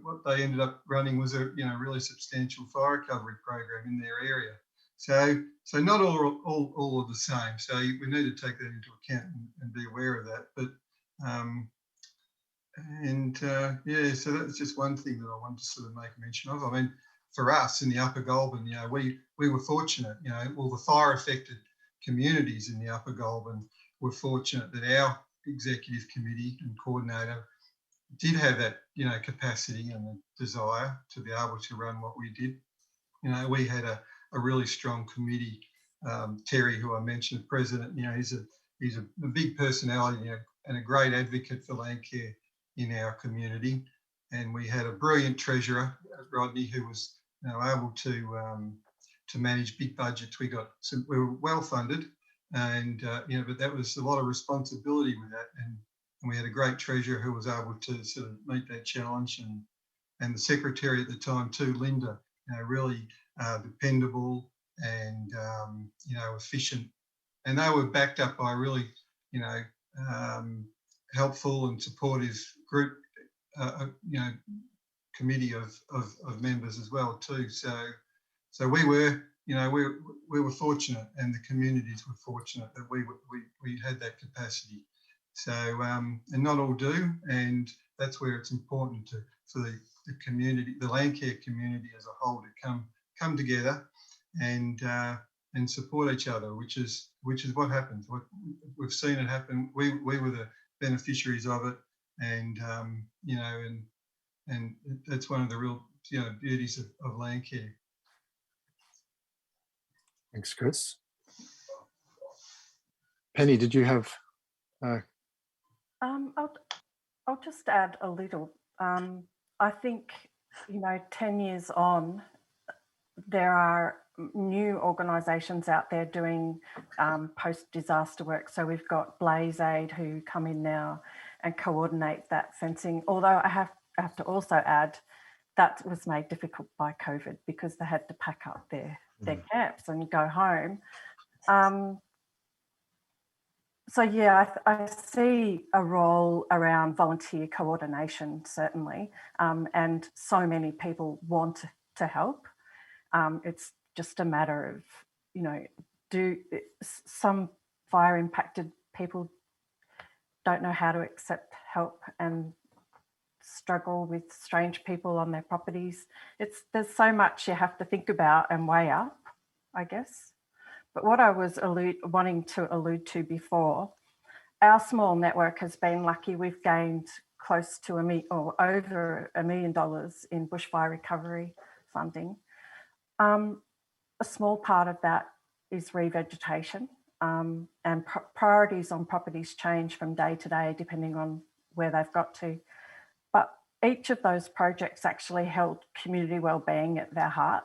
what they ended up running was a, you know, really substantial fire recovery program in their area. So not all of the same. So we need to take that into account and be aware of that. But yeah, so that's just one thing that I wanted to sort of make mention of. I mean, for us in the Upper Goulburn, you know, we were fortunate. You know, all the fire affected communities in the Upper Goulburn were fortunate that our executive committee and coordinator did have that, you know, capacity and the desire to be able to run what we did. You know, we had a really strong committee Terry, who I mentioned, president, he's a big personality, and a great advocate for Landcare in our community. And we had a brilliant treasurer, Rodney, who was able to manage big budgets. We were well funded, and but that was a lot of responsibility with that. And we had a great treasurer who was able to sort of meet that challenge, and the secretary at the time too, Linda, really dependable and efficient. And they were backed up by a really helpful and supportive group, committee of members as well too. So we were fortunate, and the communities were fortunate that we had that capacity. So and not all do, and that's where it's important for the community, the Landcare community as a whole, to come together and support each other, which is what happens. We've seen it happen. We were the beneficiaries of it, and and that's one of the real beauties of Landcare. Thanks, Chris. Penny, did you have? I'll just add a little. I think 10 years on, there are new organisations out there doing post-disaster work. So we've got Blaze Aid, who come in now and coordinate that fencing. Although I have to also add that was made difficult by COVID because they had to pack up their camps and go home. So yeah, I see a role around volunteer coordination, certainly, and so many people want to help. It's just a matter of, some fire impacted people don't know how to accept help and struggle with strange people on their properties. There's so much you have to think about and weigh up, I guess. But what I was wanting to allude to before, our small network has been lucky. We've gained close to over $1 million in bushfire recovery funding. A small part of that is revegetation, and priorities on properties change from day to day depending on where they've got to. But each of those projects actually held community wellbeing at their heart.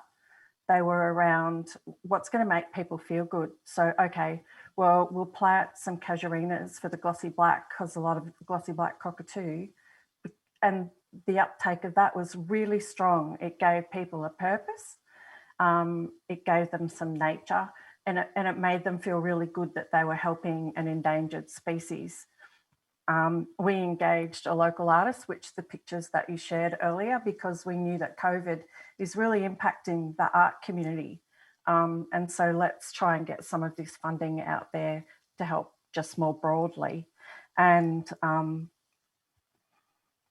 They were around what's going to make people feel good. So, okay, well, we'll plant some casuarinas for the glossy black because a lot of glossy black cockatoo, and the uptake of that was really strong. It gave people a purpose. It gave them some nature, and it made them feel really good that they were helping an endangered species. We engaged a local artist, which the pictures that you shared earlier, because we knew that COVID is really impacting the art community. And so let's try and get some of this funding out there to help just more broadly. And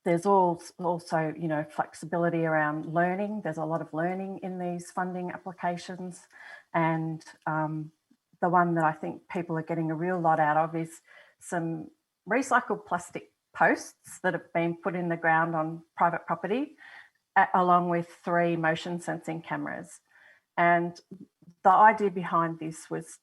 there's also, flexibility around learning. There's a lot of learning in these funding applications. And the one that I think people are getting a real lot out of is some recycled plastic posts that have been put in the ground on private property, along with 3 motion sensing cameras. And the idea behind this was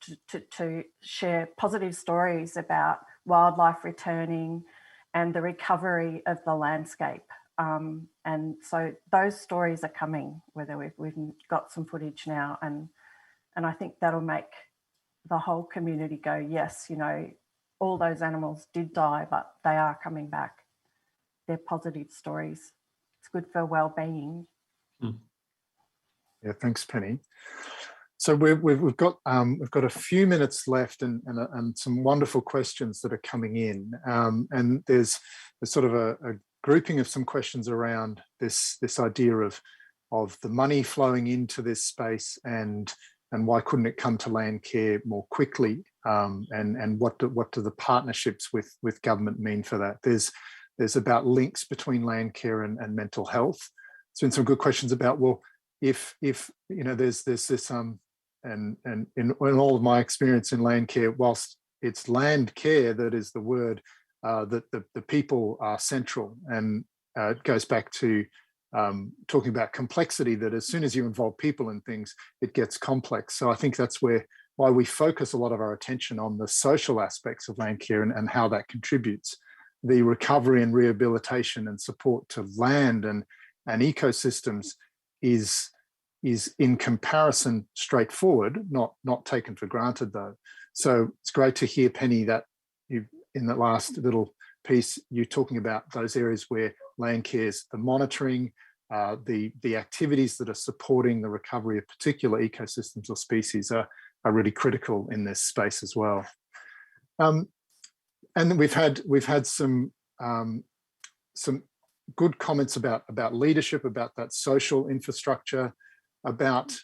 to share positive stories about wildlife returning and the recovery of the landscape. And so those stories are coming, whether we've got some footage now, and I think that'll make the whole community go, yes, all those animals did die, but they are coming back. They're positive stories. It's good for well-being. Yeah, thanks, Penny. So we've got a few minutes left, and some wonderful questions that are coming in. And there's sort of a grouping of some questions around this idea of the money flowing into this space, and why couldn't it come to Landcare more quickly, and what do the partnerships with government mean for that? There's about links between Landcare and mental health. There's been some good questions about, well, if there's this and in all of my experience in Landcare, whilst it's Landcare that is the word, that the people are central, and it goes back to talking about complexity, that as soon as you involve people in things, it gets complex. So I think that's where why we focus a lot of our attention on the social aspects of Landcare and how that contributes. The recovery and rehabilitation and support to land and ecosystems is in comparison straightforward, not taken for granted though. So it's great to hear, Penny, that you, in the last little piece, you're talking about those areas where Landcare's, the monitoring, the activities that are supporting the recovery of particular ecosystems or species are really critical in this space as well. And then we've had some good comments about leadership, about that social infrastructure, about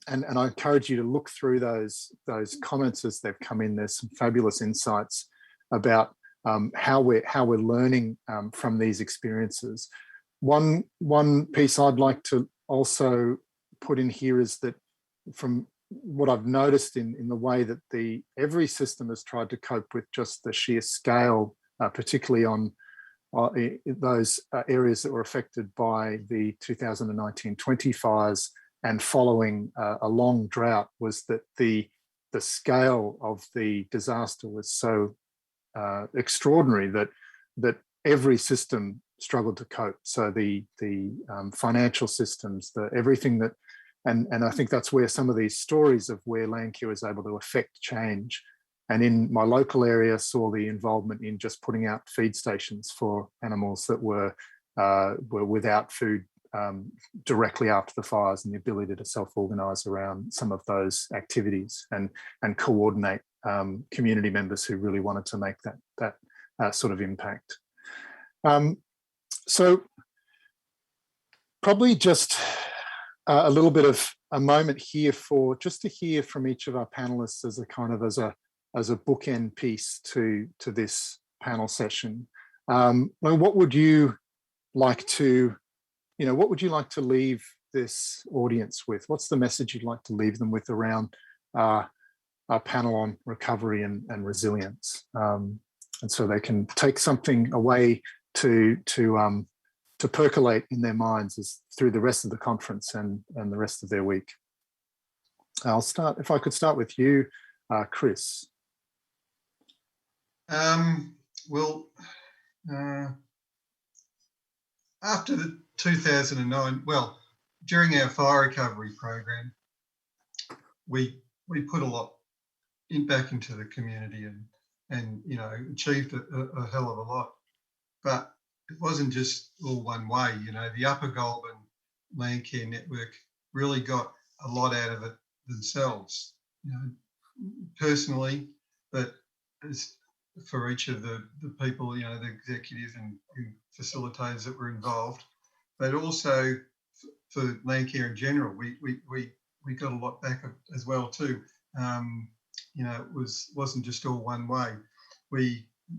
and I encourage you to look through those comments as they've come in. There's some fabulous insights about how we're learning from these experiences. One piece I'd like to also put in here is that from what I've noticed in the way that every system has tried to cope with just the sheer scale, particularly on those areas that were affected by the 2019-20 fires and following a long drought, was that the scale of the disaster was so extraordinary that every system struggled to cope. So the financial systems, everything that, and I think that's where some of these stories of where Landcare was able to affect change. And in my local area, saw the involvement in just putting out feed stations for animals that were without food directly after the fires, and the ability to self-organise around some of those activities and coordinate community members who really wanted to make that sort of impact. So probably just a little bit of a moment here just to hear from each of our panelists as a bookend piece to this panel session. What would you like to leave this audience with? What's the message you'd like to leave them with around our panel on recovery and resilience? And so they can take something away to percolate in their minds through the rest of the conference and the rest of their week. I'll start, if I could start with you, Chris. After the 2009, during our fire recovery program, we put a lot back into the community and achieved a hell of a lot. But it wasn't just all one way. The Upper Goulburn Landcare network really got a lot out of it themselves, personally, but as for each of the people, the executives and facilitators that were involved, but also for Landcare in general, we got a lot back as well too. It wasn't just all one way.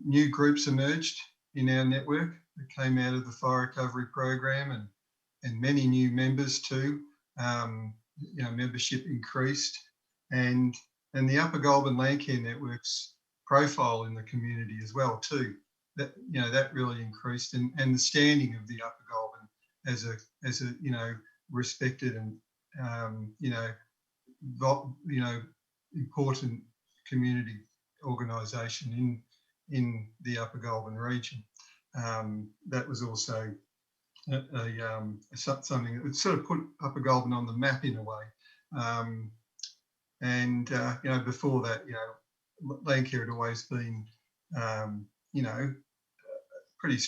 New groups emerged in our network that came out of the fire recovery program, and many new members too. Membership increased, and the Upper Goulburn Landcare network's profile in the community as well too. That really increased, and the standing of the Upper Goulburn as a respected and important community organisation in the Upper Goulburn region. That was also something that sort of put Upper Goulburn on the map in a way. Before that, Landcare had always been, pretty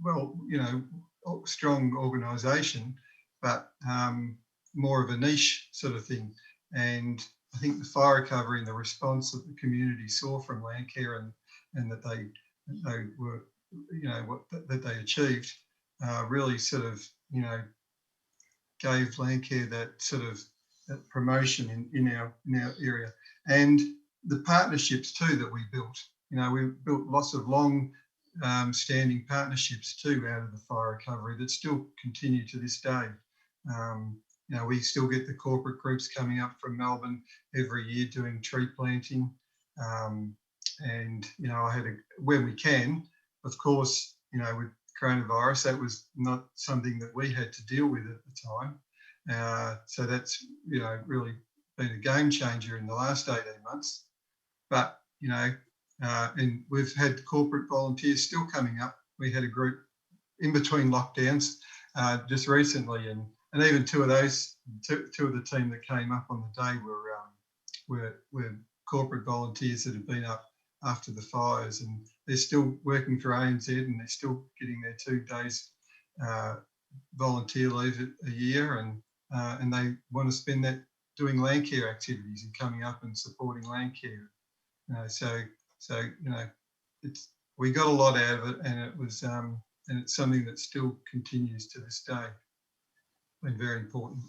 well, strong organisation, but more of a niche sort of thing. And I think the fire recovery and the response that the community saw from Landcare and that they were, that they achieved, really sort of, gave Landcare that sort of that promotion in our area. And the partnerships too that we built. We built lots of long standing partnerships too out of the fire recovery that still continue to this day. We still get the corporate groups coming up from Melbourne every year doing tree planting. I had when we can, of course, with coronavirus, that was not something that we had to deal with at the time. So that's, really been a game changer in the last 18 months. But, you know, and we've had corporate volunteers still coming up. We had a group in between lockdowns just recently, and even two of the team that came up on the day were corporate volunteers that have been up after the fires, and they're still working for ANZ, and they're still getting their 2 days volunteer leave a year, and they want to spend that doing Landcare activities and coming up and supporting Landcare. So you know, we got a lot out of it, and it was and it's something that still continues to this day. Been very important.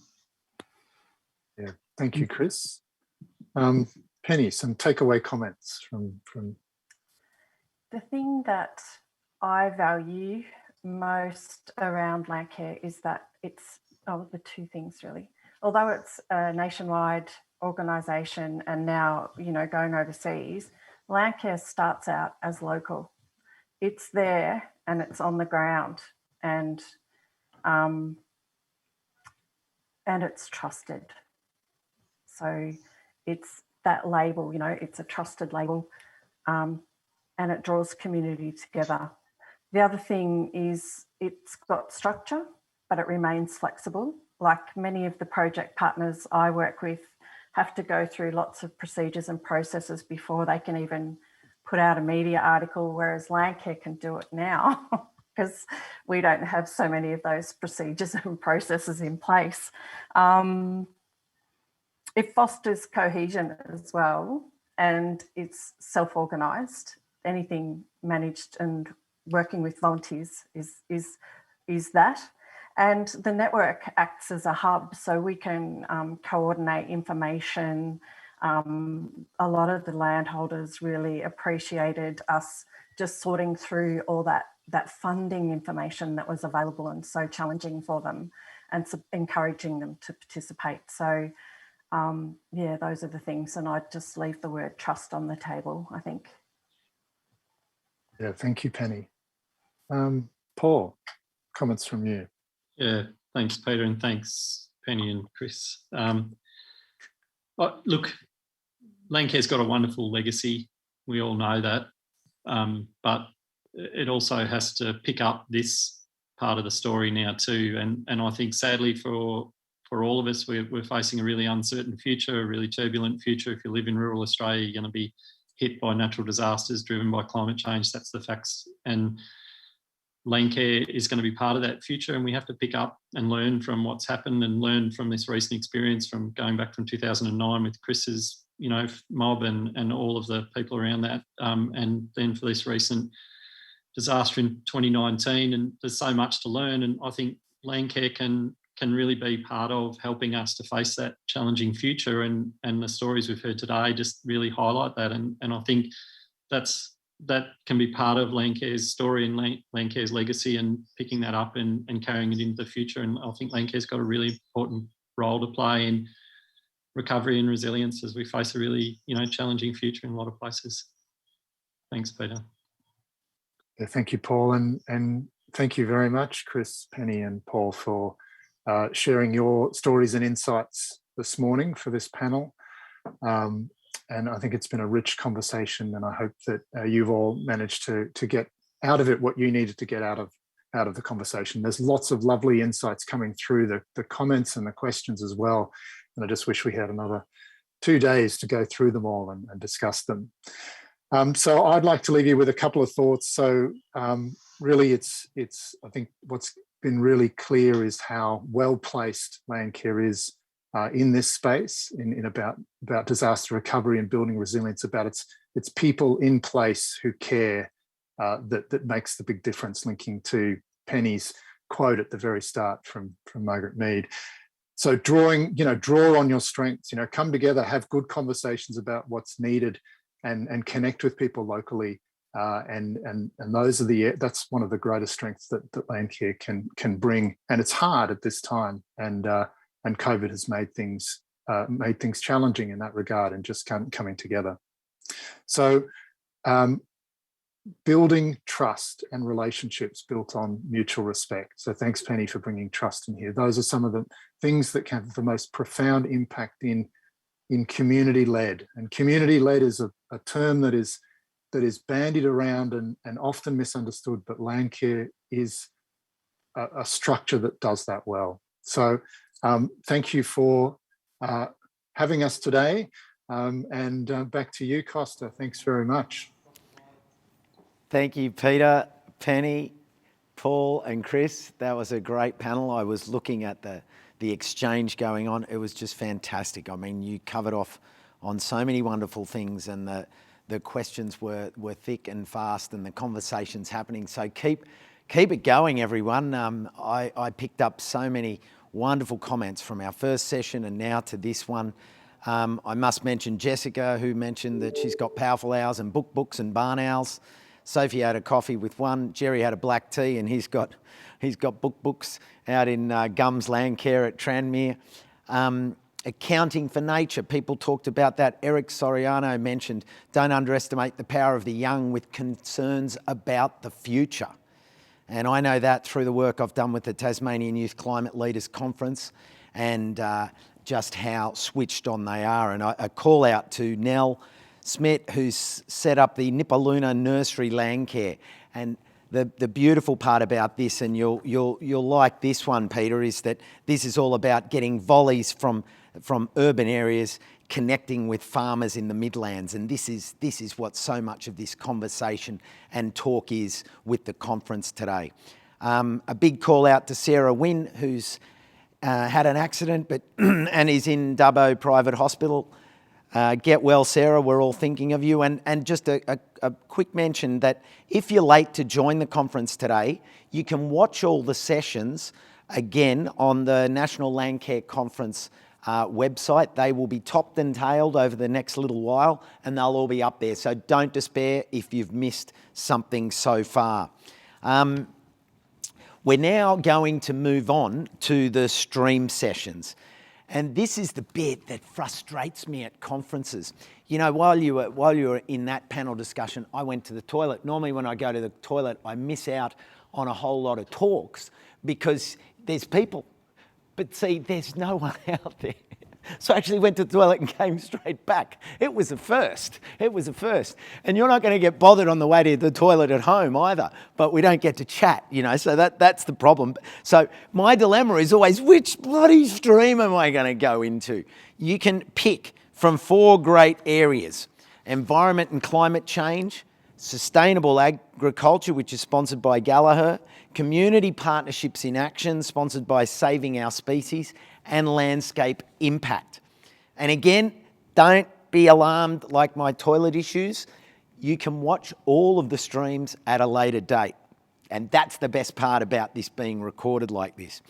Yeah, thank you, Chris. Penny, some takeaway comments from. The thing that I value most around Landcare is that it's the two things really. Although it's a nationwide organisation and now, you know, going overseas, Landcare starts out as local. It's there and it's on the ground, and it's trusted. So it's that label, you know, it's a trusted label, and it draws community together. The other thing is it's got structure, but it remains flexible. Like many of the project partners I work with have to go through lots of procedures and processes before they can even put out a media article, whereas Landcare can do it now because we don't have so many of those procedures and processes in place. It fosters cohesion as well, and it's self-organised. Anything managed and working with volunteers is that. And the network acts as a hub, so we can coordinate information. A lot of the landholders really appreciated us just sorting through all that funding information that was available and so challenging for them, and encouraging them to participate. So yeah, those are the things, and I'd just leave the word trust on the table, I think. Yeah, thank you, Penny. Paul, comments from you. Yeah, thanks, Peter, and thanks, Penny and Chris. Look, Landcare's got a wonderful legacy. We all know that, but it also has to pick up this part of the story now too. And I think, sadly, for all of us, we're facing a really uncertain future, a really turbulent future. If you live in rural Australia, you're going to be hit by natural disasters driven by climate change. That's the facts. And Landcare is going to be part of that future, and we have to pick up and learn from what's happened and learn from this recent experience from going back from 2009 with Chris's, you know, mob and all of the people around that, and then for this recent disaster in 2019. And there's so much to learn, and I think Landcare can really be part of helping us to face that challenging future, and the stories we've heard today just really highlight that, and I think that can be part of Landcare's story and Landcare's legacy, and picking that up and carrying it into the future. And I think Landcare's got a really important role to play in recovery and resilience as we face a really, you know, challenging future in a lot of places. Thanks, Peter. Yeah, thank you, Paul, and thank you very much, Chris, Penny and Paul, for sharing your stories and insights this morning for this panel. And I think it's been a rich conversation, and I hope that you've all managed to get out of it what you needed to get out of the conversation. There's lots of lovely insights coming through the comments and the questions as well. And I just wish we had another 2 days to go through them all and discuss them. So I'd like to leave you with a couple of thoughts. So really it's I think what's been really clear is how well-placed Landcare is in this space, in about disaster recovery and building resilience, about its people in place who care, that makes the big difference, linking to Penny's quote at the very start from Margaret Mead. So draw on your strengths, you know, come together, have good conversations about what's needed, and connect with people locally. And that's one of the greatest strengths that Landcare can bring. And it's hard at this time, and COVID has made things challenging in that regard, and just coming together. So building trust and relationships built on mutual respect. So thanks, Penny, for bringing trust in here. Those are some of the things that can have the most profound impact in in community-led. And community-led is a term that is bandied around and often misunderstood, but Landcare is a structure that does that well. So thank you for having us today. And back to you, Costa. Thanks very much. Thank you, Peter, Penny, Paul and Chris. That was a great panel. I was looking at the exchange going on. It was just fantastic. I mean, you covered off on so many wonderful things, and the questions were thick and fast, and the conversations happening. So keep it going, everyone. I picked up so many wonderful comments from our first session and now to this one. I must mention Jessica, who mentioned that she's got powerful owls and books and barn owls. Sophie had a coffee with one. Jerry had a black tea, and he's got books out in Gums Landcare at Tranmere. Accounting for nature, people talked about that. Eric Soriano mentioned, don't underestimate the power of the young with concerns about the future. And I know that through the work I've done with the Tasmanian Youth Climate Leaders Conference, and just how switched on they are. And a call out to Nell Smith, who's set up the Nipaluna Nursery Landcare. And the beautiful part about this, and you'll like this one, Peter, is that this is all about getting volleys from urban areas connecting with farmers in the Midlands. And this is what so much of this conversation and talk is with the conference today. A big call out to Sarah Wynn, who's had an accident and is in Dubbo Private Hospital. Get well, Sarah, we're all thinking of you. And just a quick mention that if you're late to join the conference today, you can watch all the sessions again on the National Landcare Conference website. They will be topped and tailed over the next little while, and they'll all be up there. So don't despair if you've missed something so far. We're now going to move on to the stream sessions. And this is the bit that frustrates me at conferences. You know, while you were in that panel discussion, I went to the toilet. Normally when I go to the toilet, I miss out on a whole lot of talks because there's people. But see, there's no one out there. So I actually went to the toilet and came straight back. It was a first. It was a first. And you're not going to get bothered on the way to the toilet at home either, but we don't get to chat, you know, so that's the problem. So my dilemma is always, which bloody stream am I going to go into? You can pick from 4 great areas: environment and climate change, sustainable agriculture, which is sponsored by Gallagher, community partnerships in action, sponsored by Saving Our Species, and landscape impact. And again, don't be alarmed like my toilet issues. You can watch all of the streams at a later date. And that's the best part about this being recorded like this.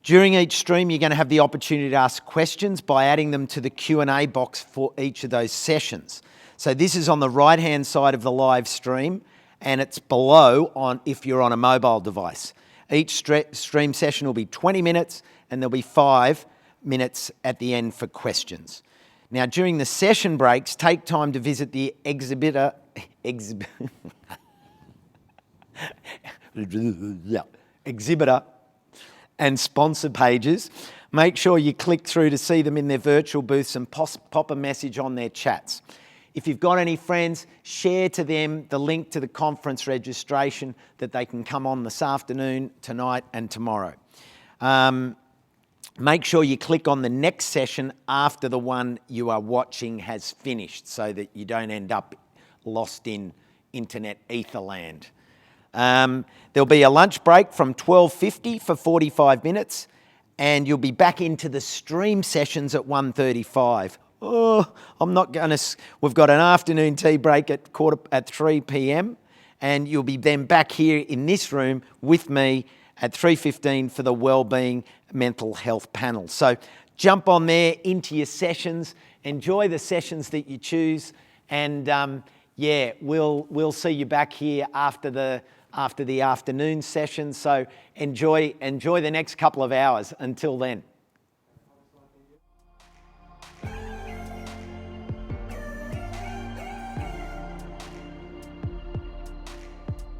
During each stream, you're going to have the opportunity to ask questions by adding them to the Q&A box for each of those sessions. So this is on the right-hand side of the live stream, and it's below on if you're on a mobile device. Each stream session will be 20 minutes, and there'll be 5 minutes at the end for questions. Now, during the session breaks, take time to visit the exhibitor and sponsor pages. Make sure you click through to see them in their virtual booths and pop a message on their chats. If you've got any friends, share to them the link to the conference registration that they can come on this afternoon, tonight and tomorrow. Make sure you click on the next session after the one you are watching has finished so that you don't end up lost in internet etherland. There'll be a lunch break from 12:50 for 45 minutes, and you'll be back into the stream sessions at 1:35. We've got an afternoon tea break at 3 p.m. and you'll be then back here in this room with me at 3:15 for the Wellbeing Mental Health panel. So jump on there into your sessions, enjoy the sessions that you choose, and we'll see you back here after the afternoon session. So enjoy the next couple of hours. Until then.